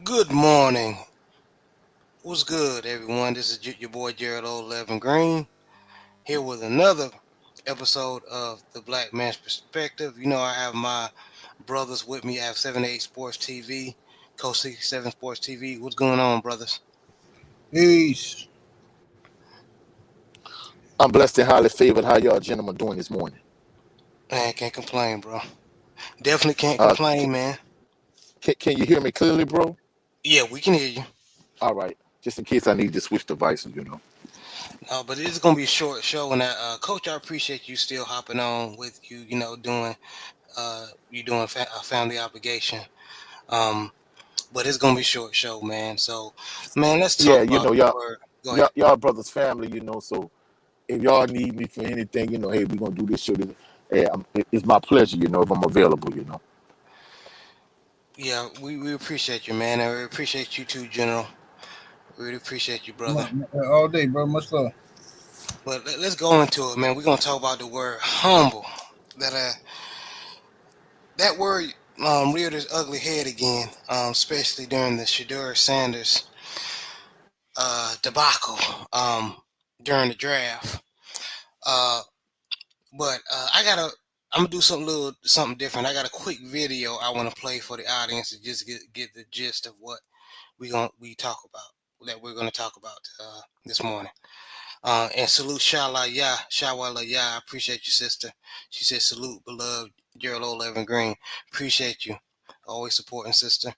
Good morning. What's good, everyone? This is your boy Gerald 11 Green here with another episode of the Black Man's Perspective. You know, I have my brothers with me. I have 78 Sports TV, Coast 67 Sports TV. What's going on, brothers? Peace. I'm blessed and highly favored. How y'all gentlemen doing this morning? Man, can't complain, bro. Definitely can't Uh, complain, can, man. can you hear me clearly, bro? Yeah, we can hear you. All right. Just in case I need to switch devices. No, but it is gonna be a short show, and Coach, I appreciate you still hopping on with you. Doing a family obligation. Um, but it's gonna be a short show, man. So, man, let's Yeah, talk about the y'all, word. Go y'all, ahead. y'all brothers family. So if y'all need me for anything, hey, we're gonna do this show. Hey, it's my pleasure, if I'm available. Yeah, we appreciate you, man, and we appreciate you too, General. Really appreciate you, brother. All day, bro. Much love. But let's go into it, man. We're gonna talk about the word humble. That that word reared its ugly head again, especially during the Shadur Sanders debacle during the draft. Uh, but I'm gonna do something different. I got a quick video I want to play for the audience to just get the gist of what we're gonna talk about this morning. And salute Shalala Ya. I appreciate you, sister. She said salute, beloved Gerald 11 Green. Appreciate you, always supporting, sister.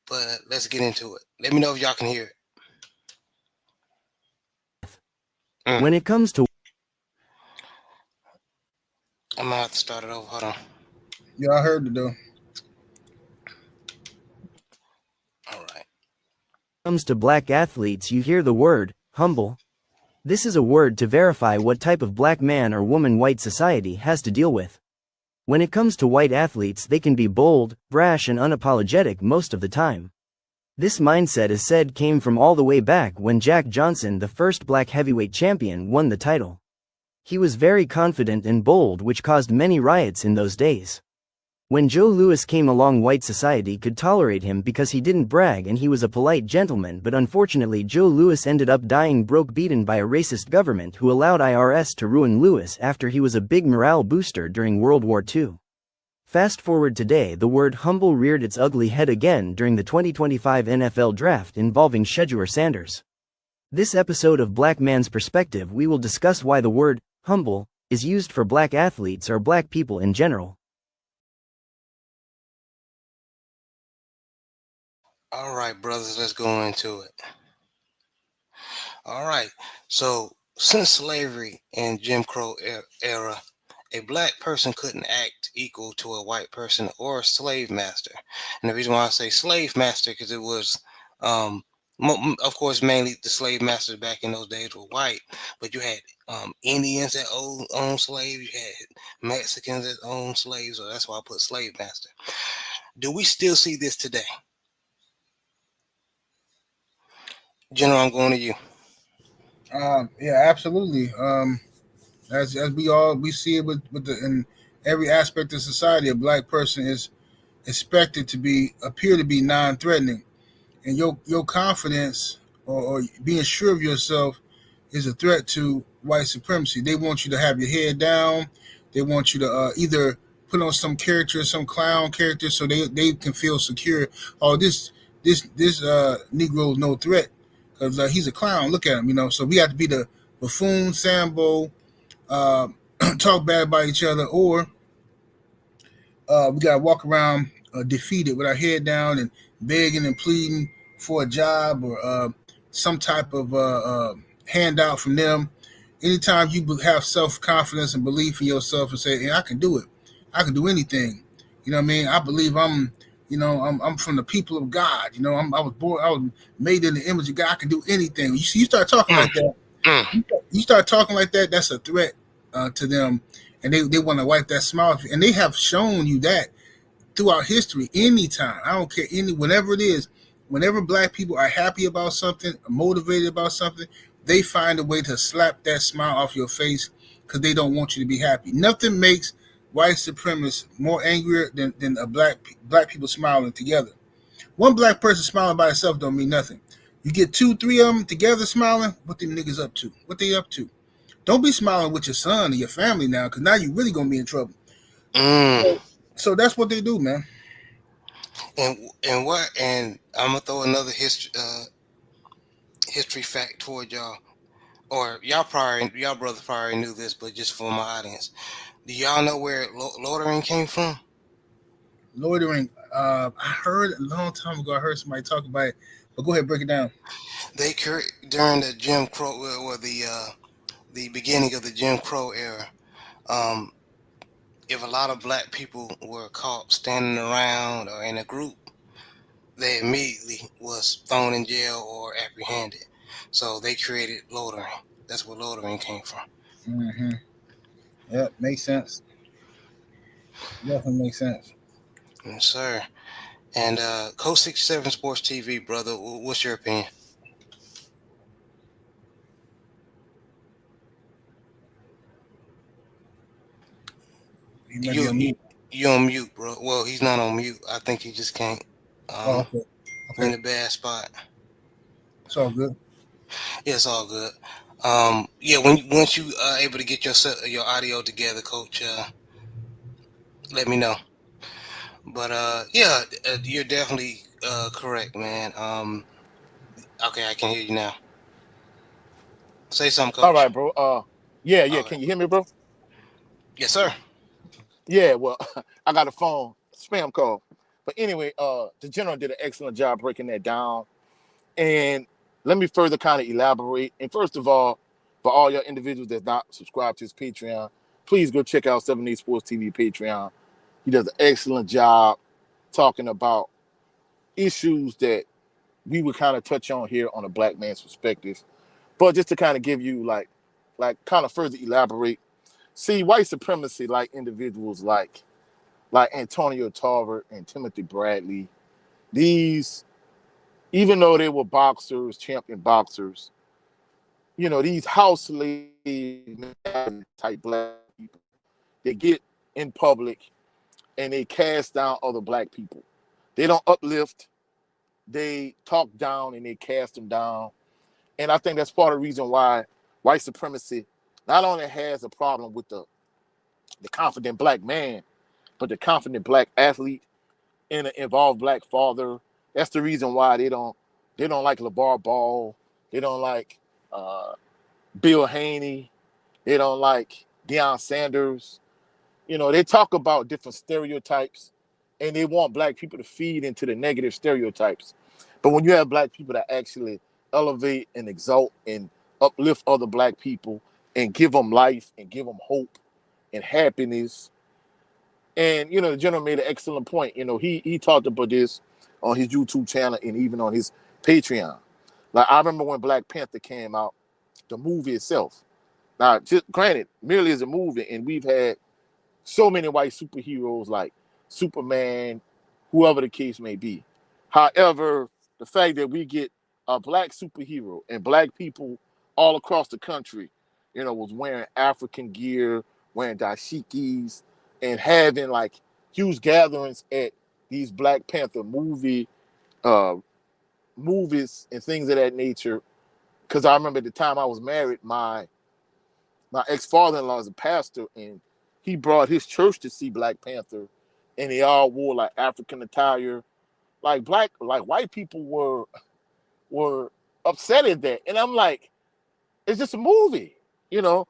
But let's get into it. Let me know if y'all can hear it. When it comes to I'm gonna have to start it over. Hold on. Yeah, I heard it though. All right. black athletes, you hear the word humble. This is a word to verify what type of black man or woman white society has to deal with. When it comes to white athletes, they can be bold, brash, and unapologetic most of the time. This mindset is said came from all the way back when Jack Johnson, the first black heavyweight champion, won the title. He was very confident and bold, which caused many riots in those days. When Joe Louis came along, white society could tolerate him because he didn't brag and he was a polite gentleman, but unfortunately Joe Louis ended up dying broke, beaten by a racist government who allowed IRS to ruin Louis after he was a big morale booster during World War II. Fast forward today, the word humble reared its ugly head again during the 2025 NFL Draft involving Shadur Sanders. This episode of Black Man's Perspective, we will discuss why the word humble is used for black athletes or black people in general. All right, brothers, let's go into it. All right. So, since slavery and Jim Crow era, a black person couldn't act equal to a white person or a slave master. And the reason why I say slave master, because it was, of course, mainly the slave masters back in those days were white, but you had Indians that owned slaves, you had Mexicans that owned slaves, so that's why I put slave master. Do we still see this today? General, I'm going to you. Yeah, absolutely. As we see it with in every aspect of society, a black person is expected to appear to be non-threatening, and your confidence or being sure of yourself is a threat to white supremacy. They want you to have your head down. They want you to either put on some character, some clown character, so they can feel secure. Oh, this Negro is no threat because he's a clown. Look at him. So we have to be the buffoon, Sambo, uh, talk bad about each other, or we gotta walk around defeated with our head down and begging and pleading for a job or some type of handout from them. Anytime you have self confidence and belief in yourself and say, "Hey, I can do it. I can do anything." You know what I mean? I believe I'm. I'm from the people of God. I was born. I was made in the image of God. I can do anything. You start talking Mm, like that. mm. You start talking like that. That's a threat to them, and they want to wipe that smile. And they have shown you that throughout history. Anytime, I don't care, whenever it is, whenever black people are happy about something, motivated about something, they find a way to slap that smile off your face because they don't want you to be happy. Nothing makes white supremacists more angrier than black people smiling together. One black person smiling by itself don't mean nothing. You get two, three of them together smiling, what them niggas up to? What they up to? Don't be smiling with your son or your family now, because now you really gonna be in trouble. Mm. So that's what they do, man. And I'm gonna throw another history fact toward y'all. Or y'all brothers probably knew this, but just for my audience, do y'all know where loitering came from? Loitering. I heard a long time ago. I heard somebody talk about it, but go ahead, break it down. During the Jim Crow or the beginning of the Jim Crow era. Um, if a lot of black people were caught standing around or in a group, they immediately was thrown in jail or apprehended. So they created loitering. That's where loitering came from. Mm-hmm. Yep, makes sense. Definitely makes sense. Yes, sir. And Coast 67 Sports TV, brother, what's your opinion? He might be You on you mute. you on mute, bro? Well, he's not on mute. I think he just can't. Oh, Um, okay. he Okay. in a bad spot. It's all good. Yeah, it's all good. Yeah, once you are able to get your audio together, Coach, let me know. But yeah, you're definitely correct, man. Okay, I can hear you now. Say something, All Coach. right, bro. Yeah. All right. Can you hear me, bro? Yes, sir. Yeah. Well, I got a phone spam call, but anyway, the general did an excellent job breaking that down. And let me further kind of elaborate. And first of all, for all your individuals that's not subscribed to his Patreon, please go check out 7 Sports TV Patreon. He does an excellent job talking about issues that we would kind of touch on here on a black man's perspective. But just to kind of give you like kind of further elaborate, see white supremacy like individuals like Antonio Tarver and Timothy Bradley. These, even though they were boxers, champion boxers, these house slave type black people, they get in public and they cast down other black people. They don't uplift, they talk down and they cast them down. And I think that's part of the reason why white supremacy not only has a problem with the confident black man, but the confident black athlete and an involved black father. That's the reason why they don't like LeVar Ball. They don't like uh, Bill Haney. They don't like Deion Sanders. They talk about different stereotypes and they want black people to feed into the negative stereotypes. But when you have black people that actually elevate and exalt and uplift other black people and give them life and give them hope and happiness, and the general made an excellent point. He talked about this on his YouTube channel and even on his Patreon. Like I remember when Black Panther came out, the movie itself. Now, just granted, merely as a movie, and we've had so many white superheroes like Superman, whoever the case may be. However, the fact that we get a black superhero and black people all across the country, was wearing African gear, wearing dashikis, and having like huge gatherings at these Black Panther uh, movies and things of that nature. Because I remember at the time I was married, my ex-father-in-law is a pastor, and he brought his church to see Black Panther, and they all wore like African attire. Like white people were upset at that, and I'm like, it's just a movie, you know.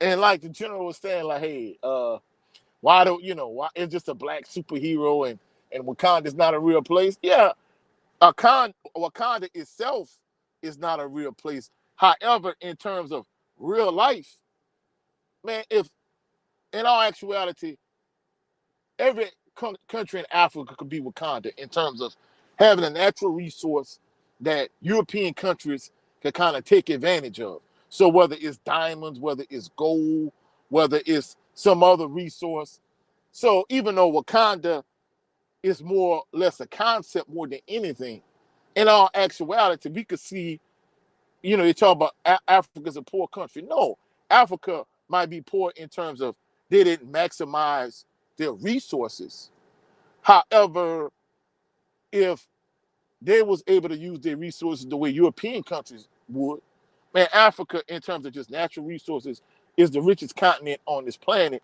And like the general was saying, like, hey, why do why it's just a black superhero and Wakanda's not a real place? Yeah, Wakanda itself is not a real place. However, in terms of real life, man, if in all actuality, every country in Africa could be Wakanda in terms of having a natural resource that European countries can kind of take advantage of. So whether it's diamonds, whether it's gold, whether it's some other resource. So even though Wakanda is more or less a concept more than anything, in all actuality, we could see, you talk about Africa's a poor country. No, Africa might be poor in terms of they didn't maximize their resources. However, if they was able to use their resources the way European countries would, man, Africa, in terms of just natural resources, is the richest continent on this planet.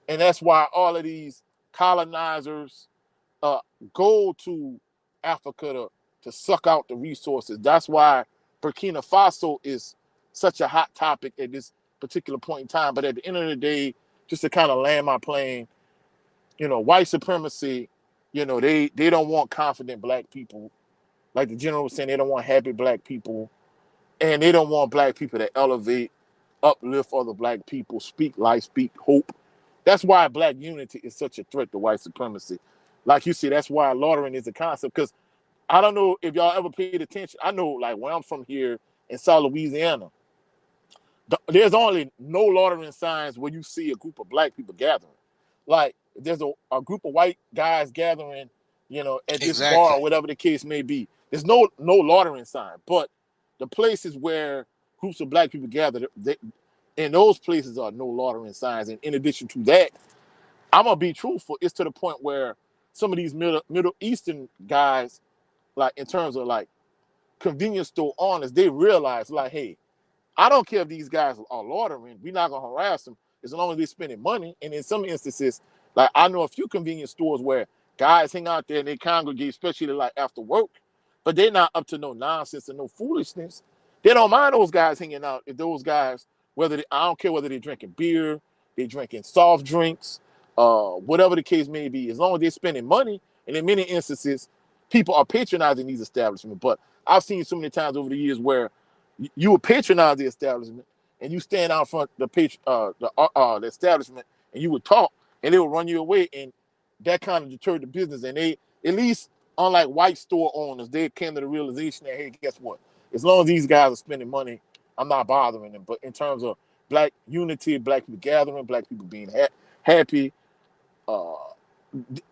And that's why all of these colonizers uh, go to Africa to suck out the resources. That's why Burkina Faso is such a hot topic at this particular point in time. But at the end of the day, just to kind of land my plane, white supremacy, they don't want confident black people. Like the general was saying, they don't want happy black people. And they don't want black people to elevate, uplift other black people, speak life, speak hope. That's why black unity is such a threat to white supremacy. Like you see, that's why lautering is a concept. Because I don't know if y'all ever paid attention. I know, like, where I'm from here in South Louisiana, there's only no loitering signs where you see a group of black people gathering. Like, if there's a group of white guys gathering, at this bar Exactly. or whatever the case may be, there's no loitering sign. But the places where groups of black people gather, in those places are no loitering signs. And in addition to that, I'm gonna be truthful. It's to the point where some of these Middle Eastern guys, like in terms of like convenience store owners, they realize like, hey, I don't care if these guys are loitering. We're not gonna harass them as long as they're spending money. And in some instances, like I know a few convenience stores where guys hang out there and they congregate, especially like after work, but they're not up to no nonsense and no foolishness. They don't mind those guys hanging out. If those guys, I don't care whether they're drinking beer, they're drinking soft drinks, whatever the case may be, as long as they're spending money. And in many instances, people are patronizing these establishments. But I've seen so many times over the years where you would patronize the establishment and you stand out front the establishment and you would talk and they would run you away, and that kind of deterred the business. And they, at least unlike white store owners, they came to the realization that, hey, guess what, as long as these guys are spending money, I'm not bothering them. But in terms of black unity, black people gathering, black people being happy, uh,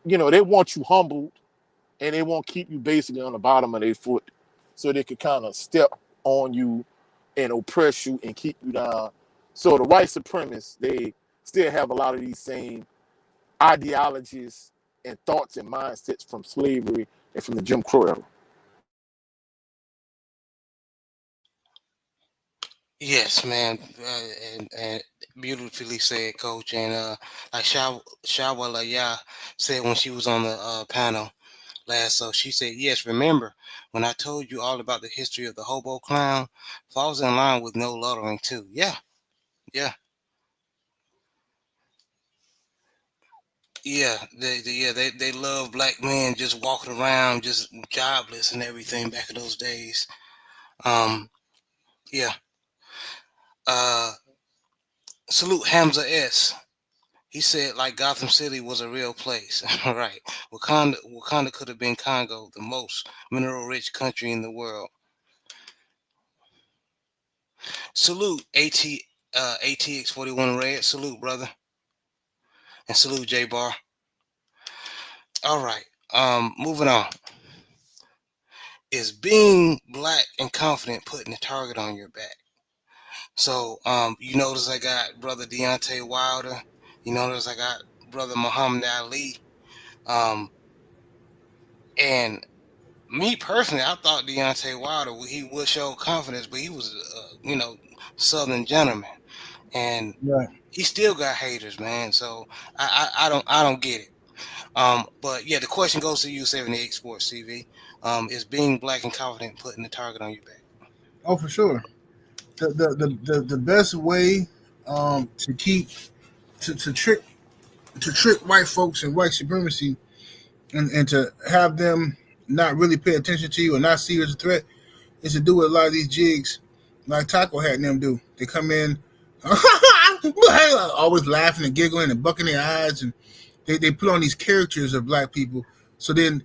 they want you humbled and they won't keep you basically on the bottom of their foot so they can kind of step on you and oppress you and keep you down. So the white supremacists, they still have a lot of these same ideologies and thoughts and mindsets from slavery and from the Jim Crow era. Yes, man, and beautifully said, Coach. And like Shawala Ya said when she was on the panel last, so she said, yes, remember when I told you all about the history of the hobo clown, falls in line with no loitering too. Yeah, yeah, yeah. They love black men just walking around, just jobless and everything back in those days. Um, yeah. Uh, salute Hamza S. He said like Gotham City was a real place. Right. Wakanda could have been Congo, the most mineral rich country in the world. Salute ATX 41 Red. Salute, brother. And salute J Bar. All right. Moving on. Is being black and confident putting a target on your back? So you notice I got brother Deontay Wilder. You notice I got brother Muhammad Ali. Um and me personally, I thought Deontay Wilder he would show confidence, but he was Southern gentleman, and Right. he still got haters, man. So I don't get it. But yeah, the question goes to you, 78 Sports TV. Is being black and confident putting the target on your back? Oh, for sure. The best way to keep to trick white folks and white supremacy and to have them not really pay attention to you or not see you as a threat is to do what a lot of these jigs like Taco Hat and them do. They come in always laughing and giggling and bucking their eyes, and they put on these characters of black people. So then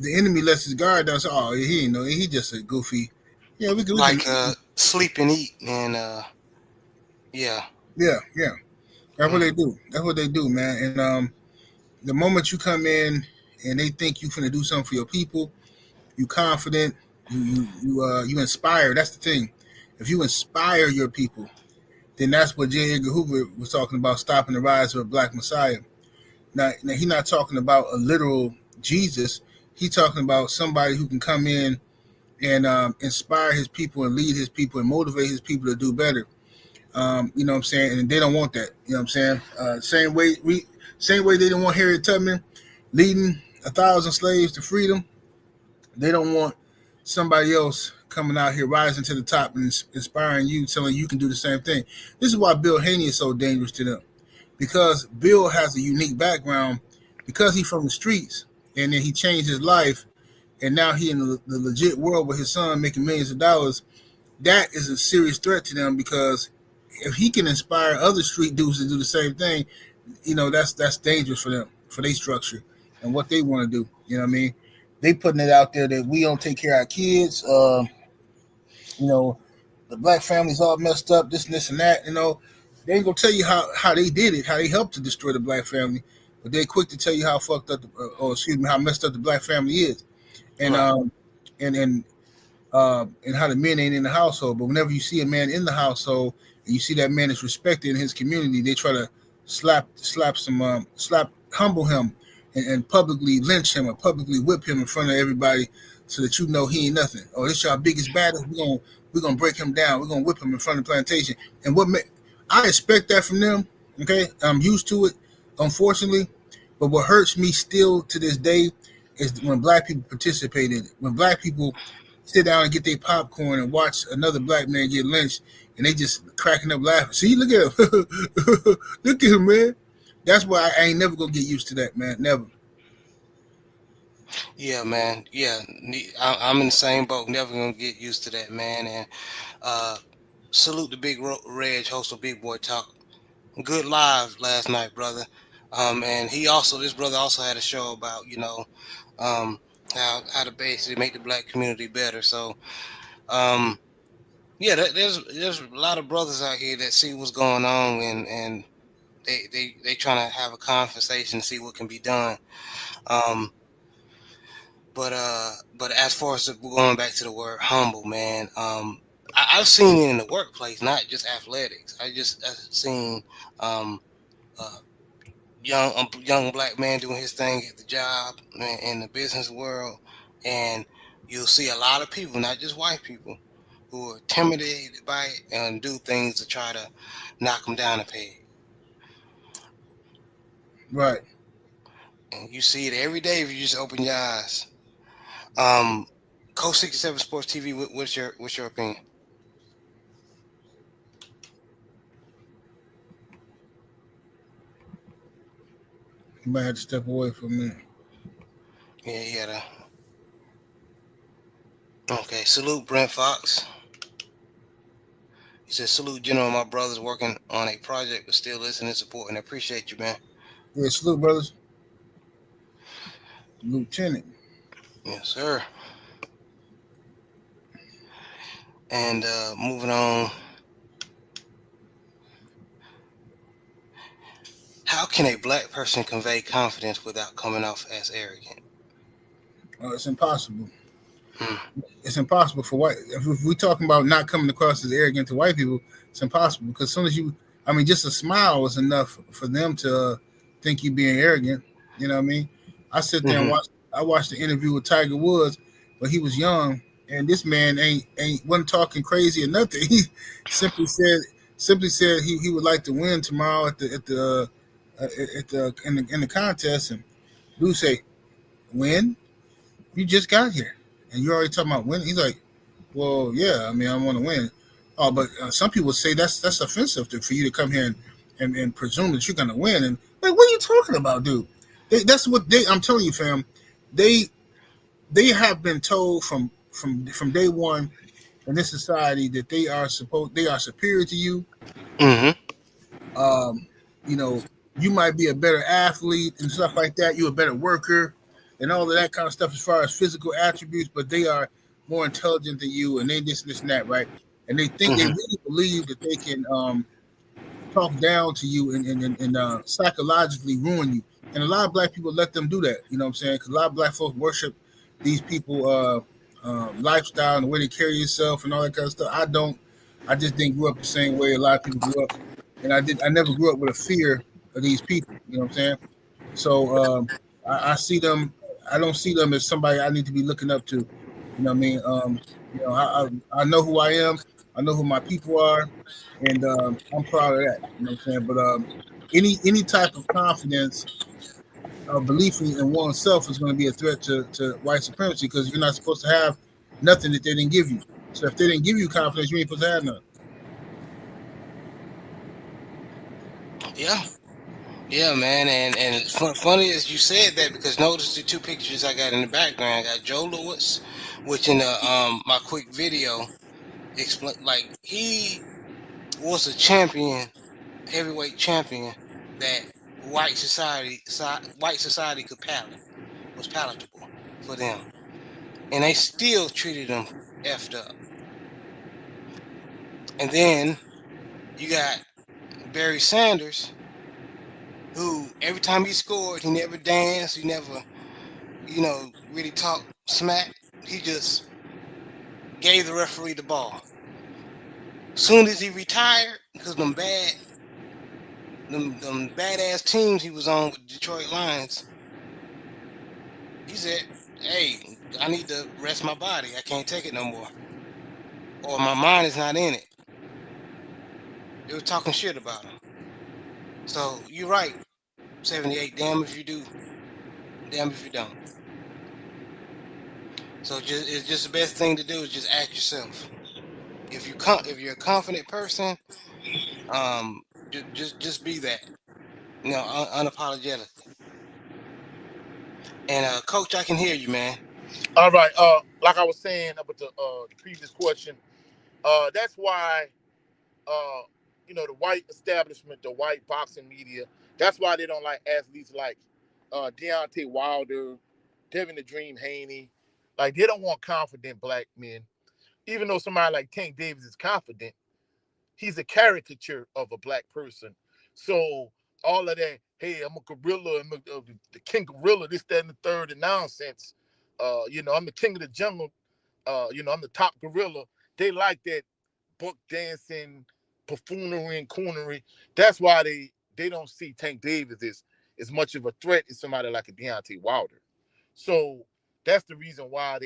the enemy lets his guard down. So, oh, he ain't know. He just a goofy. Yeah, we can. Like sleep and eat, and yeah, Yeah, yeah. That's what mm, they do. That's what they do, man. And the moment you come in and they think you finna do something for your people, you confident, you inspire. That's the thing. If you inspire your people, then that's what J. Edgar Hoover was talking about, stopping the rise of a black messiah. Now he's not talking about a literal Jesus. He's talking about somebody who can come in and inspire his people and lead his people and motivate his people to do better. You know what I'm saying? And they don't want that. You know what I'm saying? Same way they didn't want Harriet Tubman leading 1,000 slaves to freedom. They don't want somebody else coming out here rising to the top and inspiring you, telling you can do the same thing. This is why Bill Haney is so dangerous to them, because Bill has a unique background, because he's from the streets, and then he changed his life, and now he in the legit world with his son making millions of dollars. That is a serious threat to them, because if he can inspire other street dudes to do the same thing, that's dangerous for them, for their structure and what they want to do. You know what I mean? They putting it out there that we don't take care of our kids. You know, the black family's all messed up, this and that. They ain't gonna tell you how they did it, how they helped to destroy the black family, but they're quick to tell you how fucked up, or excuse me, how messed up the black family is, and Right. and and and how the men ain't in the household. But whenever you see a man in the household and you see that man is respected in his community, they try to humble him, and publicly lynch him or publicly whip him in front of everybody, so that he ain't nothing. Oh, this y'all biggest baddest. We're gonna break him down. We're gonna whip him in front of the plantation. And I expect that from them. Okay, I'm used to it, unfortunately. But what hurts me still to this day is when black people participate in it. When black people sit down and get their popcorn and watch another black man get lynched, and they just cracking up laughing. See, look at him, look at him, man. That's why I ain't never gonna get used to that, man. Never. Yeah, man. Yeah, I'm in the same boat. Never gonna get used to that, man. And uh, salute the big Reg, host of Big Boy Talk. Good live last night, brother. And this brother also had a show about um, how to basically make the black community better. So um, yeah, there's a lot of brothers out here that see what's going on, and they trying to have a conversation, see what can be done. Um, but as far as going back to the word humble, man, I've seen it in the workplace, not just athletics. I've seen um, uh, young black man doing his thing at the job, in the business world, and you'll see a lot of people, not just white people, who are intimidated by it and do things to try to knock them down a peg. Right. And you see it every day if you just open your eyes. Um, Coach 67 Sports TV, what's your opinion? You might have to step away for a minute. Yeah, you gotta. Okay, salute Brent Fox. He says, salute General, my brother's working on a project, but still listening and supporting. I appreciate you, man. Yeah, salute, brothers. Lieutenant. Yes, sir. And moving on. How can a black person convey confidence without coming off as arrogant? It's impossible. Hmm. It's impossible for white. If we talking about not coming across as arrogant to white people, it's impossible, because as soon as just a smile was enough for them to think you being arrogant. You know what I mean? I sit there and Mm-hmm. I watched the interview with Tiger Woods when he was young, and this man ain't wasn't talking crazy or nothing. He simply said he would like to win tomorrow in the contest, and dude say, win? You just got here, and you're already talking about winning. He's like, well, yeah, I mean, I want to win. Oh, but some people say that's offensive for you to come here and presume that you're going to win. And like, what are you talking about, dude? That's what they. I'm telling you, fam. They they have been told from day one in this society that they are superior to you. Mm-hmm. Um, you know, you might be a better athlete and stuff like that. You're a better worker and all of that kind of stuff as far as physical attributes, but they are more intelligent than you, and they this and that, right? And they Mm-hmm. really believe that they can talk down to you and psychologically ruin you. And a lot of black people let them do that. You know what I'm saying? Because a lot of black folks worship these people lifestyle and the way they carry yourself and all that kind of stuff. I don't. I just didn't grow up the same way a lot of people grew up, and I never grew up with a fear of these people. You know what I'm saying? So I see them. I don't see them as somebody I need to be looking up to. You know what I mean? I know who I am. I know who my people are, and I'm proud of that. You know what I'm saying? But any type of confidence or belief in oneself is going to be a threat to white supremacy because you're not supposed to have nothing that they didn't give you. So if they didn't give you confidence, you ain't supposed to have none. Yeah, yeah, man. And it's funny as you said that because notice the two pictures I got in the background. I got Joe Lewis, which in the my quick video explain like he was a champion, heavyweight champion that white society could palate was palatable for them, and they still treated him effed up. And then you got Barry Sanders, who every time he scored, he never danced, he never, really talked smack. He just gave the referee the ball. Soon as he retired, because them badass teams he was on with Detroit Lions, he said, "Hey, I need to rest my body. I can't take it no more, or my mind is not in it." They were talking shit about him. So you're right, 78. Damn if you do, damn if you don't. So it's just the best thing to do is just ask yourself. If you're a confident person, um, just be that, unapologetically. And coach, I can hear you, man. All right. Like I was saying about the previous question, that's why uh, the white establishment, the white boxing media, that's why they don't like athletes like Deontay Wilder, Devin the Dream Haney. Like they don't want confident black men. Even though somebody like Tank Davis is confident, he's a caricature of a black person. So all of that, hey, I'm a gorilla, I'm the king gorilla, this, that, and the third, and nonsense. I'm the king of the jungle. I'm the top gorilla. They like that book dancing, buffoonery and coonery. That's why they don't see Tank Davis as much of a threat as somebody like a Deontay Wilder. So that's the reason why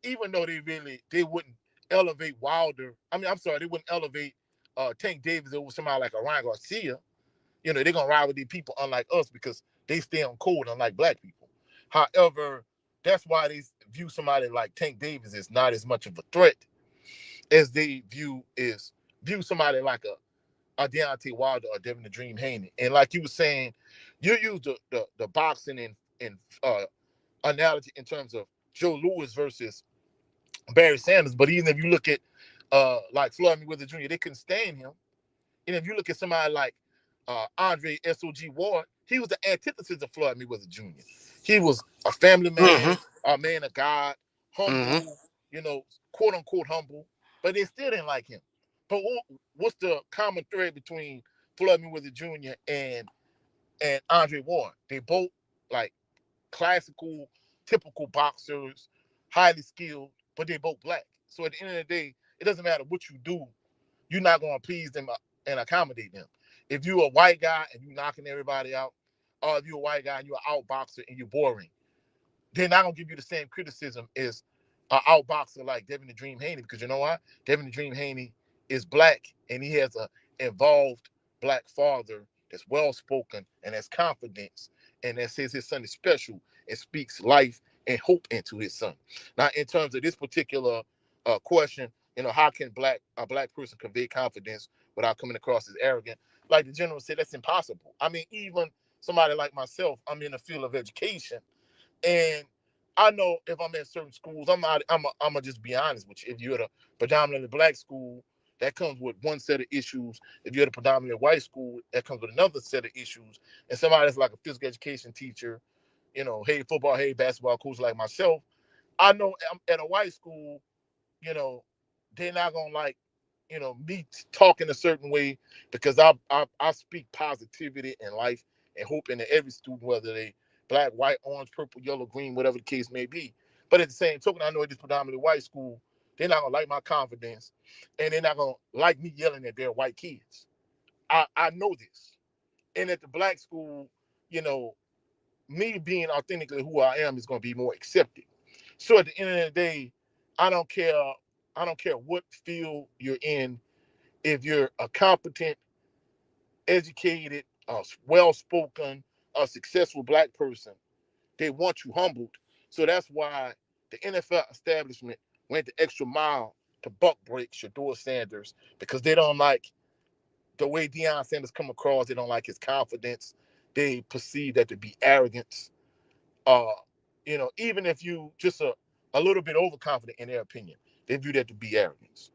even though they wouldn't elevate Wilder. I mean, I'm sorry, they wouldn't elevate Tank Davis over somebody like a Ryan Garcia. They're gonna ride with these people unlike us because they stay on code unlike black people. However, that's why they view somebody like Tank Davis as not as much of a threat as they view somebody like a Deontay Wilder or Devin the Dream Haney. And like you were saying, you use the boxing and analogy in terms of Joe Louis versus Barry Sanders. But even if you look at like Floyd Mayweather Jr., they couldn't stand him. And if you look at somebody like Andre SOG Ward, he was the antithesis of Floyd Mayweather Jr. He was a family man, Mm-hmm. a man of God, Mm-hmm. humble, quote unquote humble, but they still didn't like him. But what's the common thread between Floyd Mayweather Jr. and Andre Ward? They both like classical, typical boxers, highly skilled, but they both black. So at the end of the day, it doesn't matter what you do, you're not going to please them and accommodate them. If you're a white guy and you're knocking everybody out, or if you're a white guy and you're an outboxer and you're boring, they're not going to give you the same criticism as an outboxer like Devin the Dream Haney, because you know why? Devin the Dream Haney is black and he has a involved black father that's well spoken and has confidence and that says his son is special and speaks life and hope into his son. Now, in terms of this particular question, how can a black person convey confidence without coming across as arrogant? Like the general said, that's impossible. I mean, even somebody like myself, I'm in the field of education, and I know if I'm at certain schools, I'm gonna just be honest with you. If you're at a predominantly black school, that comes with one set of issues. If you're at a predominantly white school, that comes with another set of issues. And somebody that's like a physical education teacher, hey football, hey basketball coach like myself, I know I'm at a white school, you know, they're not gonna like, me talking a certain way because I speak positivity in life and hope into every student, whether they black, white, orange, purple, yellow, green, whatever the case may be. But at the same token, I know at this predominantly white school, they're not gonna like my confidence, and they're not gonna like me yelling at their white kids. I know this. And at the black school, you know, me being authentically who I am is going to be more accepted. So at the end of the day, I don't care. I don't care what field you're in. If you're a competent, educated, well-spoken, a successful black person, they want you humbled. So that's why the NFL establishment went the extra mile to buck break Shador Sanders because they don't like the way Deion Sanders come across. They don't like his confidence. They perceive that to be arrogance. Uh, even if you just a little bit overconfident in their opinion, they view that to be arrogance.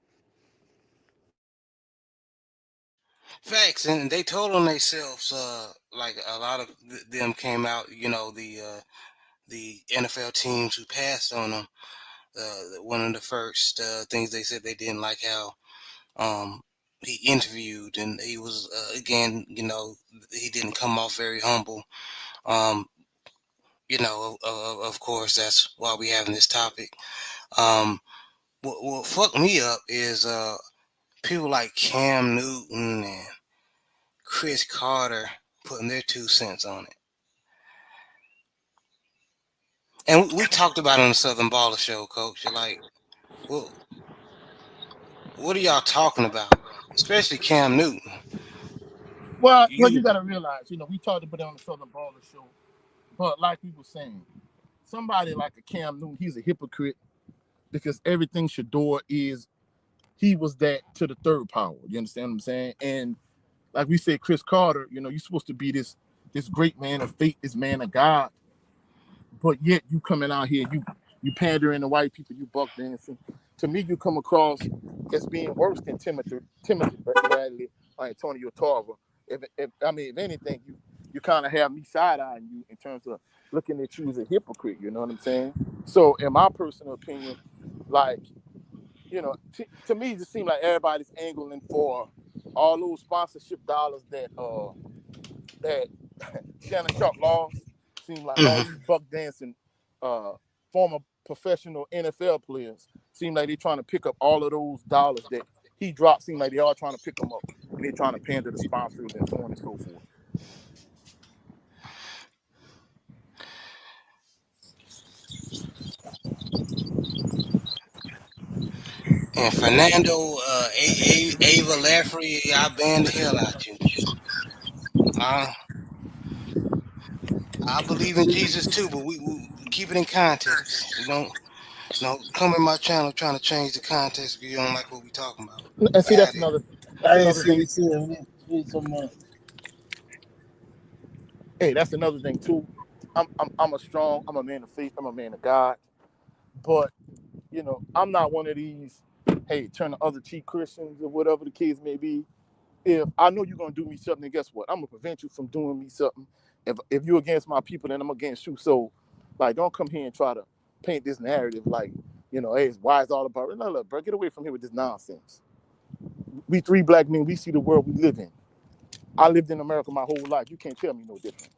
Facts, and they told on themselves. Like a lot of them came out. The NFL teams who passed on them. One of the first things they said they didn't like how he interviewed, and he was again, he didn't come off very humble. Um, of course, that's why we having this topic. Um, what fucked me up is people like Cam Newton and Chris Carter putting their 2 cents on it. And we talked about it on the Southern Baller Show, Coach. You're like, well, what are y'all talking about? Especially Cam Newton. Well, you You got to realize, we talked about it on the Southern Baller Show, but like we were saying, somebody like a Cam Newton, he's a hypocrite because everything Shador is, he was that to the third power. You understand what I'm saying? And like we said, Chris Carter, you're supposed to be this great man of faith, this man of God, but yet you coming out here, you pandering to white people, you buck dancing. To me, you come across as being worse than Timothy Bradley or Antonio Tarver. If anything, you kind of have me side eyeing you in terms of looking at you as a hypocrite. You know what I'm saying? So, in my personal opinion, like to me, it just seems like everybody's angling for all those sponsorship dollars that Shannon Sharp lost. Seem like all Mhm. these buck dancing former professional NFL players seem like they're trying to pick up all of those dollars that he dropped. Seem like they are trying to pick them up and they're trying to pander to sponsors and so on and so forth. and Fernando Ava Lafrey, I banned the hell out you. Uh, I believe in Jesus too, but we keep it in context. You don't come in my channel trying to change the context if you don't like what we talking about. And see, Bad it. that's I didn't another see what thing. he said. What you talking about? Hey, that's another thing too. I'm a man of faith. I'm a man of God. But I'm not one of these. Hey, turn the other cheek Christians or whatever the case may be. If I know you're gonna do me something, then guess what? I'm gonna prevent you from doing me something. If you're against my people, then I'm against you. So, like, don't come here and try to paint this narrative like, hey, it's why it's all about. No, look, bro, get away from here with this nonsense. We three black men, we see the world we live in. I lived in America my whole life. You can't tell me no different.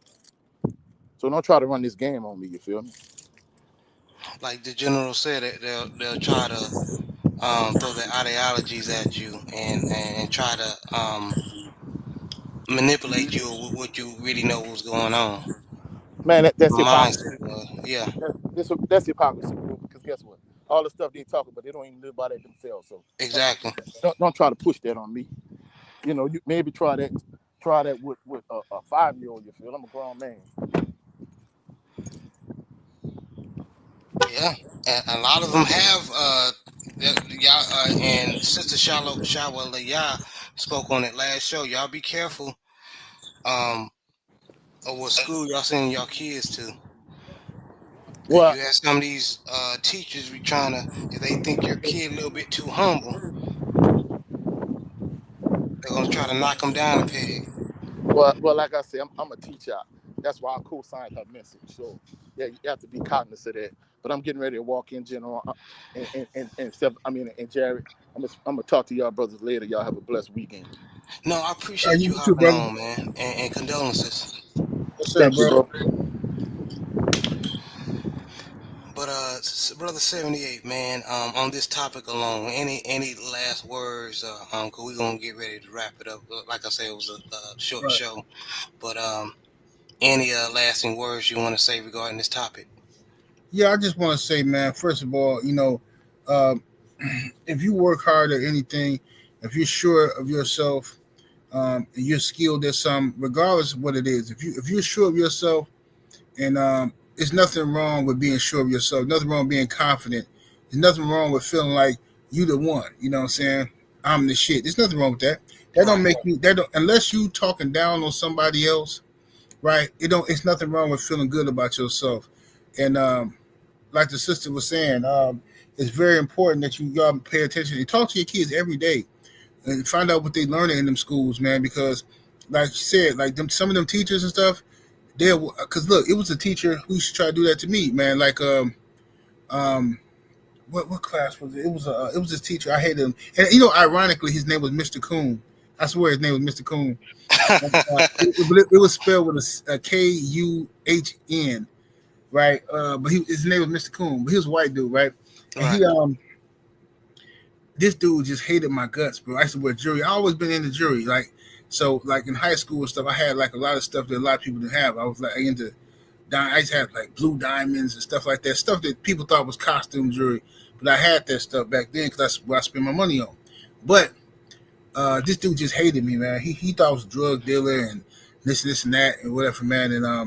So don't try to run this game on me. You feel me? Like the general said, they'll try to throw their ideologies at you and try to manipulate you with what you really know was going on. Man, that's My hypocrisy. mindset, yeah, That's hypocrisy, bro. Because guess what? All the stuff they talk about, they don't even live by that themselves. So exactly. don't try to push that on me. You maybe try that with a 5-year-old. You feel? I'm a grown man. Yeah, and a lot of them have. Y'all and Sister Shawala Yah spoke on it last show. Y'all be careful. Um, of what school y'all sending y'all kids to, because Well, you have some of these teachers be trying to. If they think your kid a little bit too humble, they're gonna try to knock them down a peg. well, like I said, I'm a teacher. That's why I co-signed her message. So yeah, you have to be cognizant of that. But I'm getting ready to walk in, General, and Jared. I'm gonna talk to y'all brothers later. Y'all have a blessed weekend. No, I appreciate you You too, hopping brother. on, man, and condolences. What's up, Thank you, bro? bro. But brother 78, man, on this topic alone, any last words? Cause we're gonna get ready to wrap it up. Like I said, it was a short Right. show, but any lasting words you want to say regarding this topic? Yeah, I just want to say, man. First of all, um, if you work hard at anything, if you're sure of yourself, and you're skilled at something, regardless of what it is, if you're sure of yourself, and there's nothing wrong with being sure of yourself. Nothing wrong with being confident. There's nothing wrong with feeling like you the one. You know what I'm saying? I'm the shit. There's nothing wrong with that. That don't Right. make you. That don't, unless you talking down on somebody else, right? It don't. It's nothing wrong with feeling good about yourself. And like the sister was saying, it's very important that y'all pay attention and talk to your kids every day and find out what they learning in them schools, man. Because, like you said, like them, some of them teachers and stuff, there, because look, it was a teacher who used to try to do that to me, man. Like um what class was it? It was this teacher. I hated him, and ironically, his name was Mr. Coon. I swear his name was Mr. Coon. It was spelled with a Kuhn, right? But his name was Mr. Coon. But he was a white dude, right? And Right. this dude just hated my guts, bro. I used to wear jury. I always been in the jury, like. So, like in high school and stuff, I had like a lot of stuff that a lot of people didn't have. I was like into I used to have like blue diamonds and stuff like that, stuff that people thought was costume jewelry, but I had that stuff back then because that's what I spent my money on. But this dude just hated me, man. He thought I was a drug dealer and this and that and whatever, man. And uh,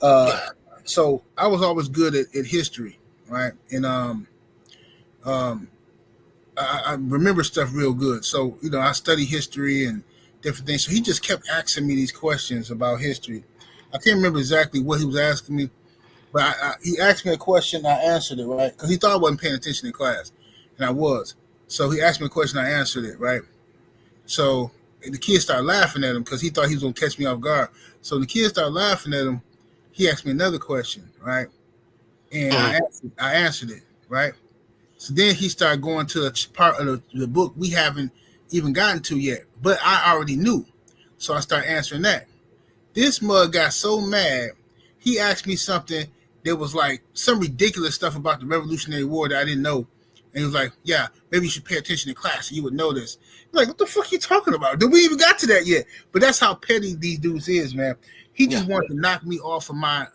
Yeah. so I was always good at history, right? And um, I remember stuff real good. So I study history and different things. So he just kept asking me these questions about history. I can't remember exactly what he was asking me, but he asked me a question. I answered it right because he thought I wasn't paying attention in class, and I was. So he asked me a question. I answered it right. So the kids started laughing at him because he thought he was gonna catch me off guard. So the kids started laughing at him. He asked me another question, right? And Mhm. I answered it right. So then he started going to a part of the book we haven't even gotten to yet, but I already knew. So I started answering that. This mug got so mad, he asked me something that was like some ridiculous stuff about the Revolutionary War that I didn't know. And he was like, yeah, maybe you should pay attention in class and you would know this. I'm like, what the fuck are you talking about? Did we even got to that yet? But that's how petty these dudes is, man. He Yeah. just wanted to knock me off of my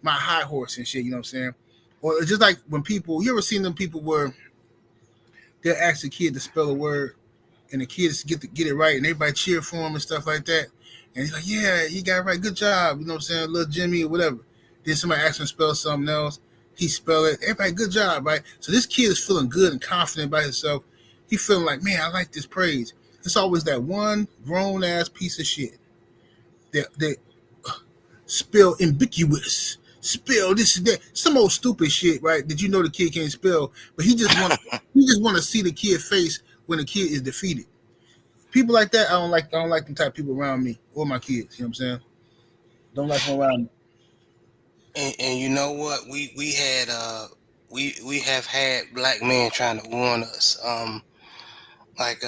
high horse and shit, you know what I'm saying? Or just like when people, you ever seen them people where they'll ask a kid to spell a word and the kids get it right and everybody cheer for him and stuff like that. And he's like, yeah, he got it right. Good job. You know what I'm saying? Little Jimmy or whatever. Then somebody asks him to spell something else. He spell it. Everybody, good job, right? So this kid is feeling good and confident about himself. He feeling like, man, I like this praise. It's always that one grown ass piece of shit that spell ambiguous, spell this and that, some old stupid shit, right? That the kid can't spell, but he just want to see the kid face when the kid is defeated. People like that, I don't like. I don't like them type of people around me or my kids. You know what I'm saying? Don't like them around me. And you know what? We had we have had black men trying to warn us. Like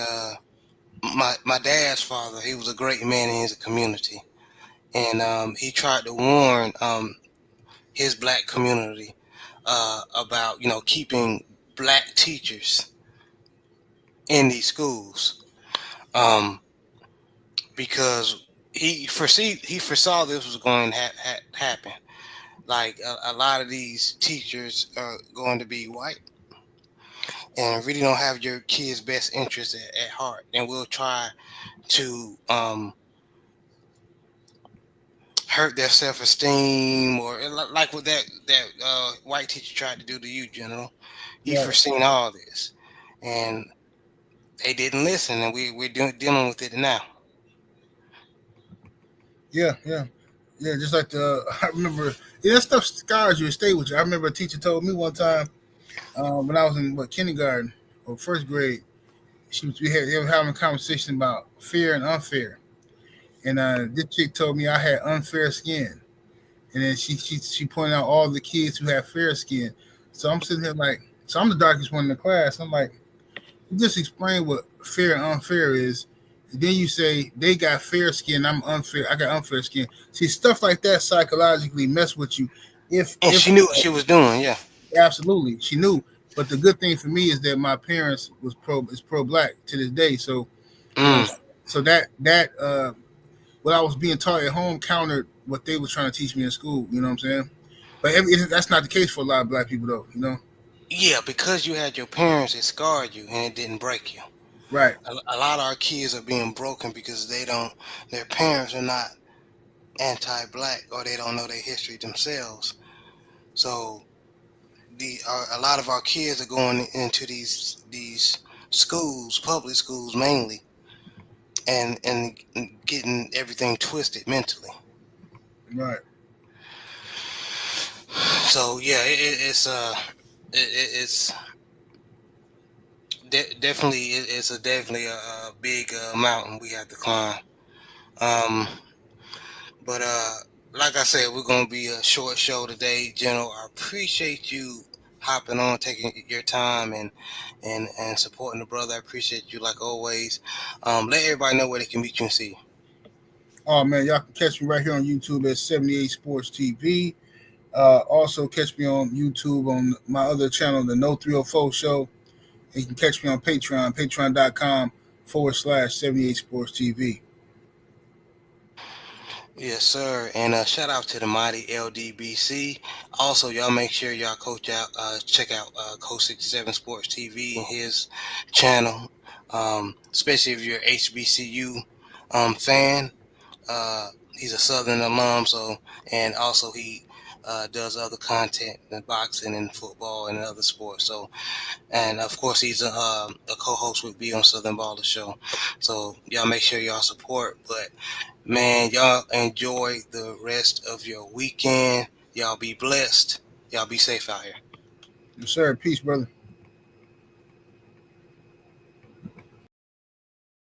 my dad's father, he was a great man in his community, and he tried to warn his black community about keeping black teachers in these schools, um, because he foresaw this was going to happen. Like a lot of these teachers are going to be white and really don't have your kids' best interests at heart, and will try to hurt their self-esteem, or like what that white teacher tried to do to you, General. He Right? foreseen all this, and they didn't listen, and dealing with it now. Yeah, yeah, yeah. Just like the I remember, yeah, that stuff scars you and stay with you. I remember a teacher told me one time when I was in kindergarten or first grade. They were having a conversation about fair and unfair, and this chick told me I had unfair skin. And then she pointed out all the kids who have fair skin. So I'm sitting here like, so I'm the darkest one in the class. I'm like, you just explain what fair and unfair is. And then you say they got fair skin, I'm unfair. I got unfair skin. See, stuff like that psychologically mess with you. And If she knew what she was doing. Yeah. absolutely, she knew. But the good thing for me is that my parents was pro black to this day. So you know, Mm. so that what I was being taught at home countered what they were trying to teach me in school. You know what I'm saying? But that's not the case for a lot of black people, though. You know? Yeah, because you had your parents, it scarred you and it didn't break you. Right. A lot of our kids are being broken because they don't, their parents are not anti-black or they don't know their history themselves. So a lot of our kids are going into these schools, public schools mainly, and getting everything twisted mentally. Right. So yeah, it's definitely it's a definitely a big mountain we have to climb. Um, but like I said, we're gonna be a short show today, General. I appreciate you hopping on, taking your time and supporting the brother. I appreciate you like always. Let everybody know where they can meet you and see you. Oh man, y'all can catch me right here on YouTube at 78 Sports TV. Also catch me on YouTube on my other channel, the No 304 Show. And you can catch me on Patreon, patreon.com/ 78 Sports TV. Yes, sir. And shout out to the mighty LDBC. Also, y'all make sure y'all check out Coach 67 Sports TV and his channel. Especially if you're HBCU fan. He's a Southern alum, so and also he does other content in boxing and football and other sports. So, and of course he's a co-host with B on Southern Baller Show. So y'all make sure y'all support. But man, y'all enjoy the rest of your weekend. Y'all be blessed. Y'all be safe out here. Yes, sir. Peace, brother.